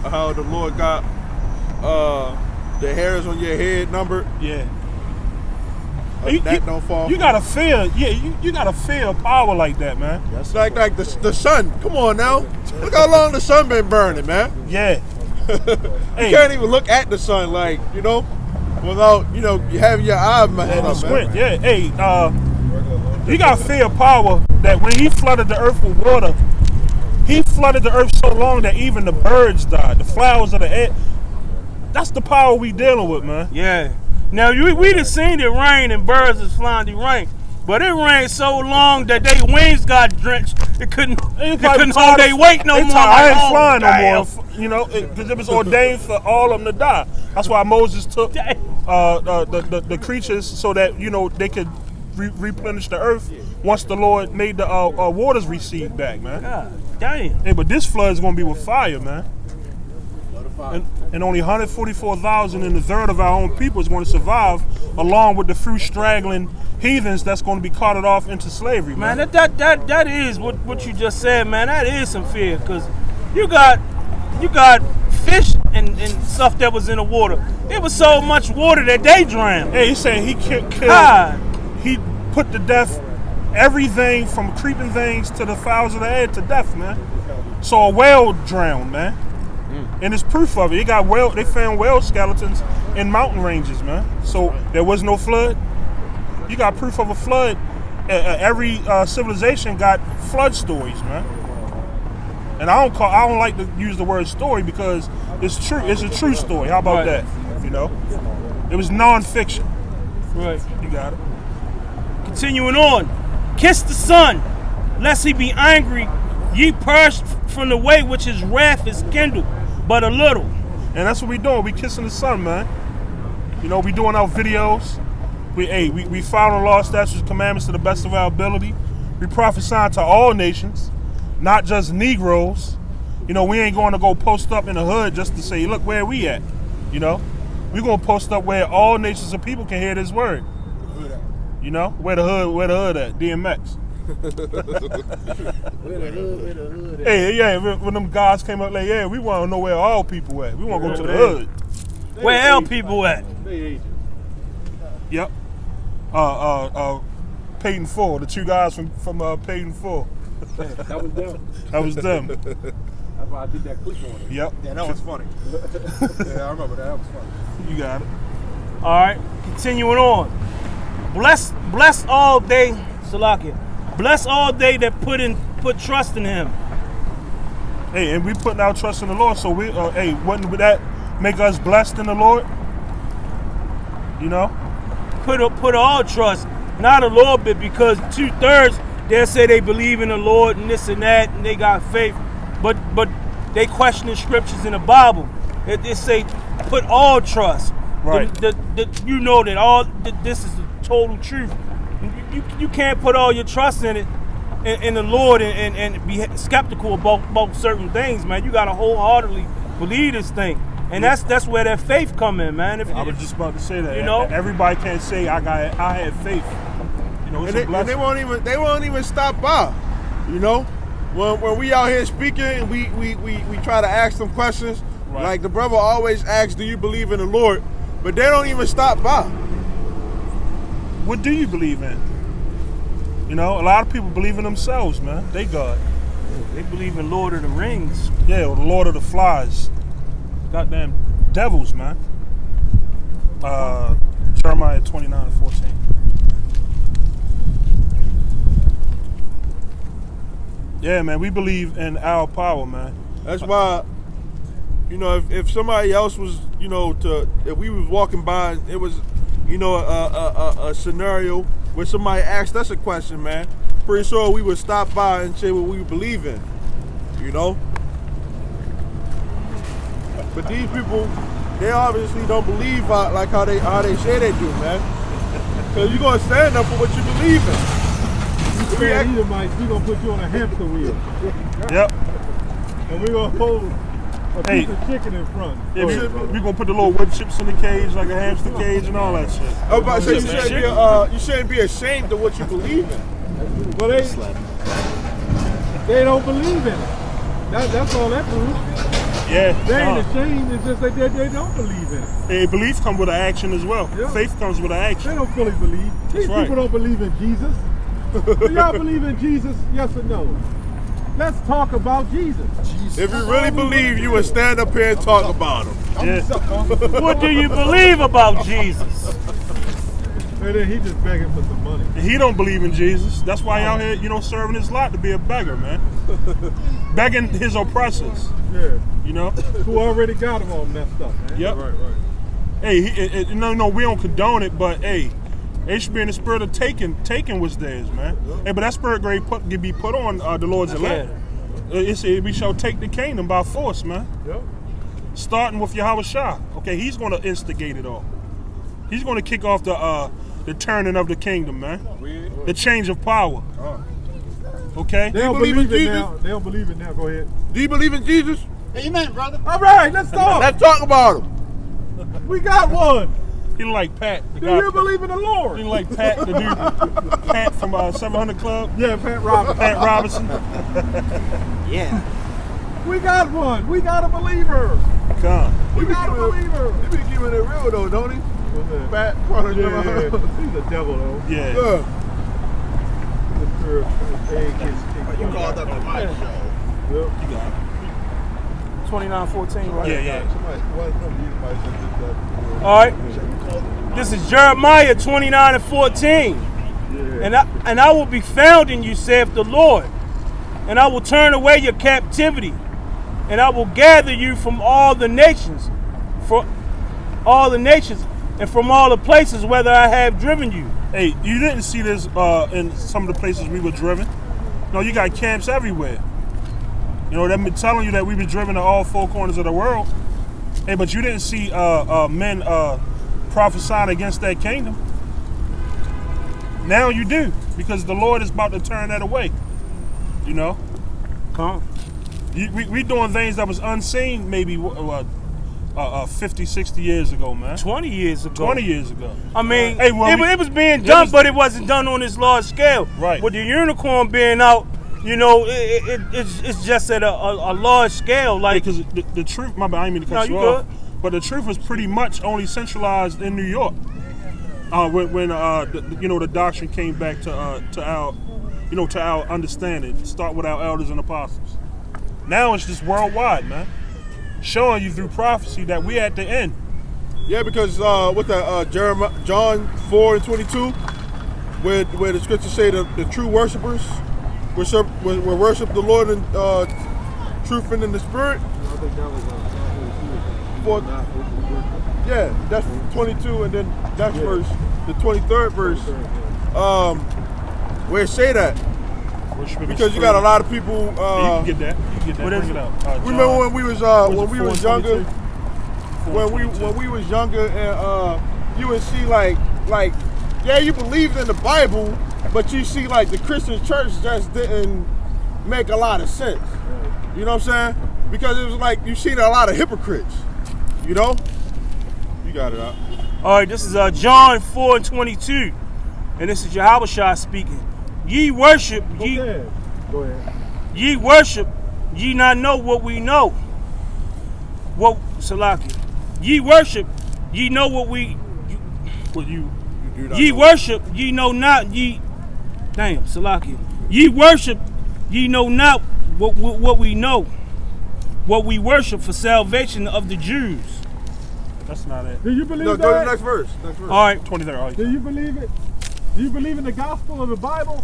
how the Lord got the hairs on your head numbered. Yeah. That don't fall. You gotta feel, you gotta feel power like that, man. That's like the sun. Come on now, look how long the sun been burning, man. Yeah. You can't even look at the sun, like, you know, without, you know, having your eyes messed up, squint. man. Yeah. Hey, you gotta feel power that when he flooded the earth with water, he flooded the earth so long that even the birds died, the flowers of the air. That's the power we dealing with, man. Yeah. Now, we done seen it rain and birds is flying the rain. But it rained so long that their wings got drenched. It couldn't hold their weight no more. I ain't flying no more, you know, because it was ordained for all of them to die. That's why Moses took the creatures so that, you know, they could replenish the earth once the Lord made the waters recede back, man. God damn. Hey, but this flood is going to be with fire, man. And only 144,000 and a third of our own people is going to survive, along with the few straggling heathens that's going to be carted off into slavery, man. That is what you just said, man. That is some fear, because you got fish and stuff that was in the water. There was so much water that they drowned. Hey, he's saying he killed. He put to death everything from creeping things to the fowls of the air to death, man. So a whale drowned, man. And it's proof of it. They found whale skeletons in mountain ranges, man. So there was no flood. You got proof of a flood. Every civilization got flood stories, man. And I don't like to use the word story because it's true. It's a true story. How about that? You know, it was non-fiction. Right. You got it. Continuing on, kiss the Son, lest he be angry. Ye perish from the way which his wrath is kindled, but a little. And that's what we doing. We kissing the Son, man. You know, we doing our videos. We following law, statutes, commandments to the best of our ability. We prophesying to all nations, not just Negroes. You know, we ain't going to go post up in the hood just to say, look where we at. You know, we going to post up where all nations of people can hear this word. You know, where the hood at? DMX. Where the hood at? Hey, yeah, when them guys came up like, yeah, we want to know where all people at. We want to go to the hood. Where all people at? Yep. Peyton 4, the two guys from Peyton 4. That was them. That was them. That's why I did that clip on it. Yep. Yeah, that was funny. Yeah, I remember that. That was funny. You got it. All right, continuing on. Bless all they, Salakia. Bless all they that put trust in him. Hey, and we putting our trust in the Lord, so we, hey, wouldn't that make us blessed in the Lord? You know? Put all trust, not a little bit, because 2/3 they'll say they believe in the Lord and this and that, and they got faith, but they question the scriptures in the Bible. They say put all trust. Right. You know that this is the total truth. You can't put all your trust in it, in the Lord, and be skeptical about certain things, man. You gotta wholeheartedly believe this thing, and that's where that faith come in, man. I was just about to say that. You know, everybody can't say I had faith. You know, it's a blessing. And they won't even stop by. You know, when we out here speaking and we try to ask them questions, right. Like the brother always asks, "Do you believe in the Lord?" But they don't even stop by. What do you believe in? You know, a lot of people believe in themselves, man. They God. They believe in Lord of the Rings. Yeah, or the Lord of the Flies. Goddamn devils, man. Jeremiah 29:14. Yeah, man, we believe in our power, man. That's why, you know, if somebody else was, you know, if we was walking by and it was, you know, a scenario where somebody asked us a question, man, pretty sure we would stop by and say what we believe in, you know? But these people, they obviously don't believe like how they say they do, man. Because you're going to stand up for what you believe in. We're going to put you on a hamster wheel. Yep. And we're going to hold a piece of chicken in front. Yeah, we're going to put the little wood chips in the cage, like a hamster cage and all that shit. I was about to say, you shouldn't be ashamed of what you believe in. Well, they don't believe in it. That's all that proves. Yeah. They ain't ashamed. It's just that they don't believe in it. Hey, belief comes with an action as well. Yeah. Faith comes with an action. They don't fully believe. These right. people don't believe in Jesus. Do y'all believe in Jesus? Yes or no? Let's talk about Jesus. If you really believe, you would stand up here and talk about him. Yeah. What do you believe about Jesus? And then he just begging for some money. He don't believe in Jesus. That's why he out here, serving his lot to be a beggar, man. Begging his oppressors. Yeah. Who already got him all messed up, man. Yep. Right. Hey, no, we don't condone it, but hey, it should be in the spirit of taking was theirs, man. Hey, but that spirit can be put on the Lord's elect. It said we shall take the kingdom by force, man. Yep. Starting with Yahweh Shah. Okay, he's going to instigate it all. He's going to kick off the turning of the kingdom, man. The change of power. Okay? They don't believe in it Jesus? now. They don't believe it now. Go ahead. Do you believe in Jesus? Amen, brother. All right, let's talk. Let's talk about him. We got one. He like Pat. Do you believe in the Lord? He like Pat, the dude. Pat from 700 Club. Yeah, Pat Robinson. Pat Robinson. Yeah. We got one. We got a believer. Come. We got a believer. He be keeping it real though, don't he? Fat, Yeah. He's a devil though. Yeah. You called up on my show. You got it. 29:14, right? Yeah. All right. This is Jeremiah 29:14. And I will be found in you, saith the Lord. And I will turn away your captivity. And I will gather you from all the nations. And from all the places whither I have driven you. Hey, you didn't see this in some of the places we were driven. No, you got camps everywhere. They've been telling you that we were driven to all four corners of the world. Hey, but you didn't see men prophesying against that kingdom. Now you do, because the Lord is about to turn that away. Come. We doing things that was unseen maybe 50, 60 years ago, man. 20 years ago. 20 years ago. I mean, Hey, well, it was being done, but it wasn't done on this large scale. Right. With the unicorn being out, it's just at a large scale. Like, Because the truth, my bad, I didn't mean to cut No, you you off. But the truth was pretty much only centralized in New York. When the doctrine came back to our understanding, start with our elders and apostles. Now it's just worldwide, man, showing you through prophecy that we at the end. Yeah, because with the John 4:22, where the scriptures say the true worshipers will worship the Lord in truth and in the spirit. I think that was Yeah, that's 22, and then that's verse, the 23rd verse, where it say that. Because you got a lot of people. You can get that. Bring it up. Remember when we was younger? When we was younger, and you would see like yeah, you believed in the Bible, but you see like the Christian church just didn't make a lot of sense. You know what I'm saying? Because it was like you seen a lot of hypocrites. You got it out. all right, this is John 4:22, and this is Yahweh Shah speaking. Ye worship, Go ahead. ye worship, ye not know what we know. What Salaki? Ye worship, ye know what we. What you do not Ye know. worship, ye know not. Damn, Salaki. Ye worship, ye know not what we know. What we worship for salvation of the Jews. That's not it. Do you believe No, that? go to the next verse. All right. 23rd. All right. Do you believe it? Do you believe in the gospel of the Bible?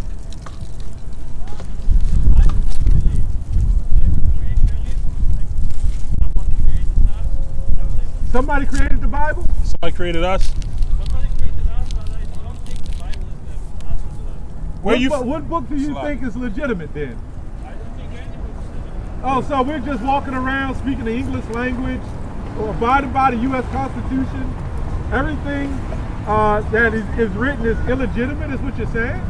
Somebody created the Bible? Somebody created us. What book do you think is legitimate then? Oh, so we're just walking around speaking the English language or abiding by the U.S. Constitution? Everything that is written is illegitimate, is what you're saying?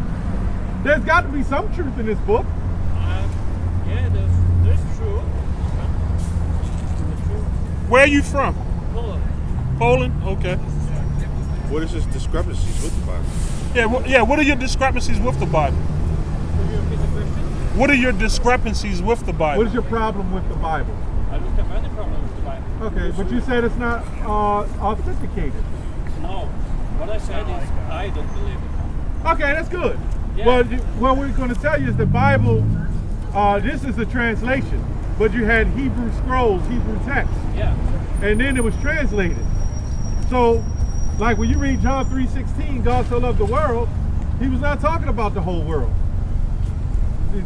There's got to be some truth in this book. Yeah, there's true. Where are you from? Poland. Poland? Okay. What is this discrepancies with the Bible? Yeah, what are your discrepancies with the Bible? What are your discrepancies with the Bible? What is your problem with the Bible? I look at have any problem with the Bible. Okay, but you said it's not authenticated. No. What I said is I don't believe it. Okay, that's good. Yeah. Well, what we're going to tell you is the Bible, this is a translation, but you had Hebrew scrolls, Hebrew text, Yeah. and then it was translated. So, like when you read John 3:16, God so loved the world, he was not talking about the whole world.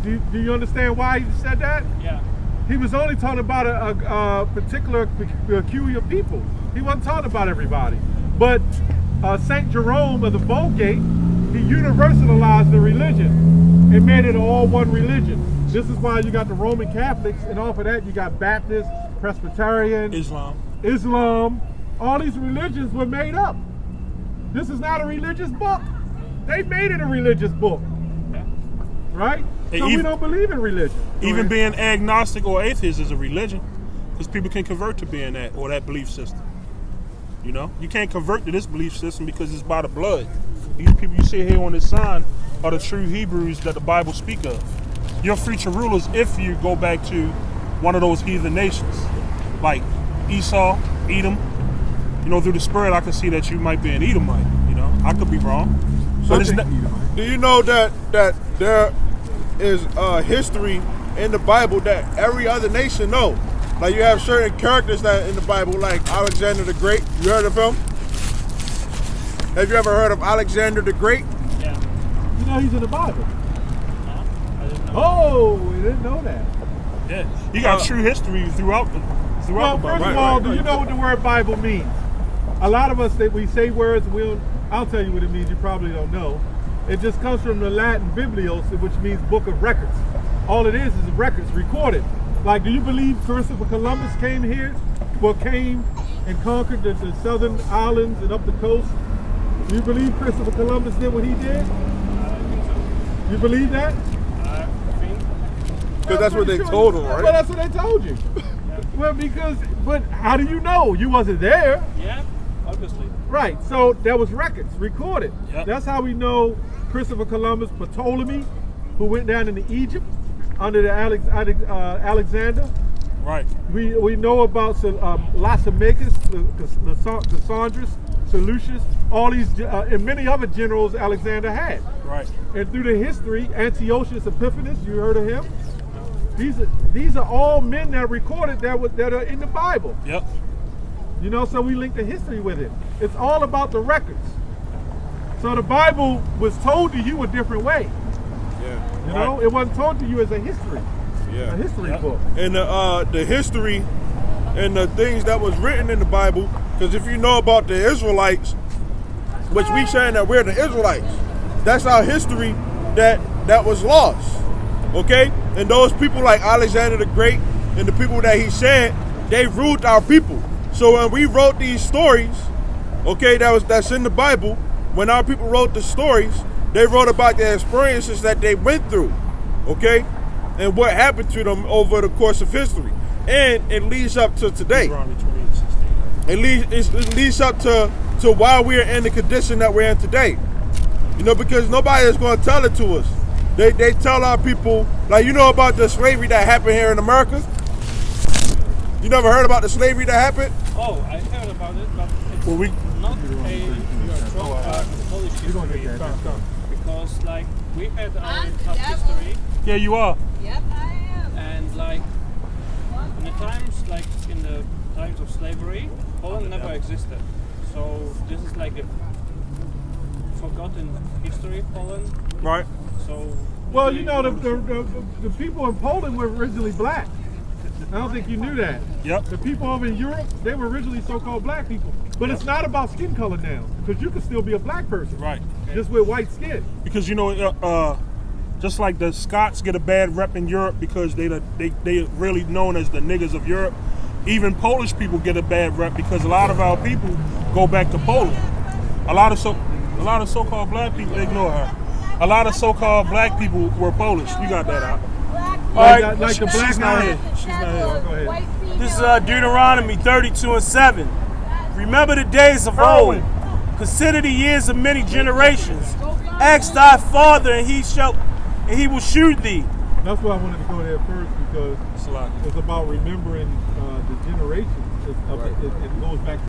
Do you understand why he said that? Yeah. He was only talking about a particular peculiar people. He wasn't talking about everybody. But St. Jerome of the Vulgate, he universalized the religion and made it all one religion. This is why you got the Roman Catholics, and off of that you got Baptists, Presbyterian, Islam. All these religions were made up. This is not a religious book. They made it a religious book. Right? So we don't believe in religion. Even being agnostic or atheist is a religion, because people can convert to being that or that belief system. You know, you can't convert to this belief system because it's by the blood. These people you see here on this sign are the true Hebrews that the Bible speak of. You're future rulers if you go back to one of those heathen nations, like Esau, Edom. You know, through the spirit, I can see that you might be an Edomite. You know, I could be wrong. So do you know that there is history in the Bible that every other nation know? Like you have certain characters that in the Bible, like Alexander the Great. You heard of him? Have you ever heard of Alexander the Great? Yeah. You know he's in the Bible. No, I didn't know. Oh, we didn't know that. Yeah, you got true history throughout the Well, Bible. first of all, do you know what the word Bible means? A lot of us, we say words, I'll tell you what it means, you probably don't know. It just comes from the Latin biblios, which means book of records. All it is records recorded. Like, do you believe Christopher Columbus came here? Well, came and conquered the southern islands and up the coast? Do you believe Christopher Columbus did what he did? You believe that? I think. Because that's what they told him, right? Well, that's what they told you. Well, but how do you know? You wasn't there. Yeah, obviously. Right, so there was records recorded. Yep. That's how we know Christopher Columbus, Ptolemy, who went down into Egypt under the Alexander. Right. We know about Lysimachus, Cassandra, Seleucus, all these, and many other generals Alexander had. Right. And through the history, Antiochus Epiphanes, you heard of him? These are all men that recorded that are in the Bible. Yep. You know, so we link the history with it. It's all about the records. So the Bible was told to you a different way. Yeah. You know, it wasn't told to you as a history. Yeah. A history book. And the history and the things that was written in the Bible, because if you know about the Israelites, which we saying that we're the Israelites, that's our history that was lost. Okay? And those people like Alexander the Great and the people that he said, they ruled our people. So when we wrote these stories, okay, that's in the Bible, when our people wrote the stories, they wrote about their experiences that they went through, okay? And what happened to them over the course of history. And it leads up to today. It leads up to why we're in the condition that we're in today. You know, because nobody is going to tell it to us. They tell our people, like, you know about the slavery that happened here in America? You never heard about the slavery that happened? Oh, I heard about it, but it's not a Polish history. Because, like, we had our tough history. Yeah, you are. Yep, I am. And, like, in the times of slavery, Poland never existed. So this is like a forgotten history of Poland. Right. So. Well, you know, the people in Poland were originally black. I don't think you knew that. Yep. The people over in Europe, they were originally so-called black people. But it's not about skin color now, because you can still be a black person. Right. Just with white skin. Because, you know, just like the Scots get a bad rep in Europe because they really known as the niggas of Europe, even Polish people get a bad rep because a lot of our people go back to Poland. A lot of so-called black people, ignore her. A lot of so-called black people were Polish. You got that out. All right, Like the black she's not guy. here. She's not here. Go ahead. this is Deuteronomy 32:7. Remember the days of old. Consider the years of many generations. Ask thy father, and he will shew thee. That's why I wanted to go there first, because Salaki. it's about remembering the generations. It goes back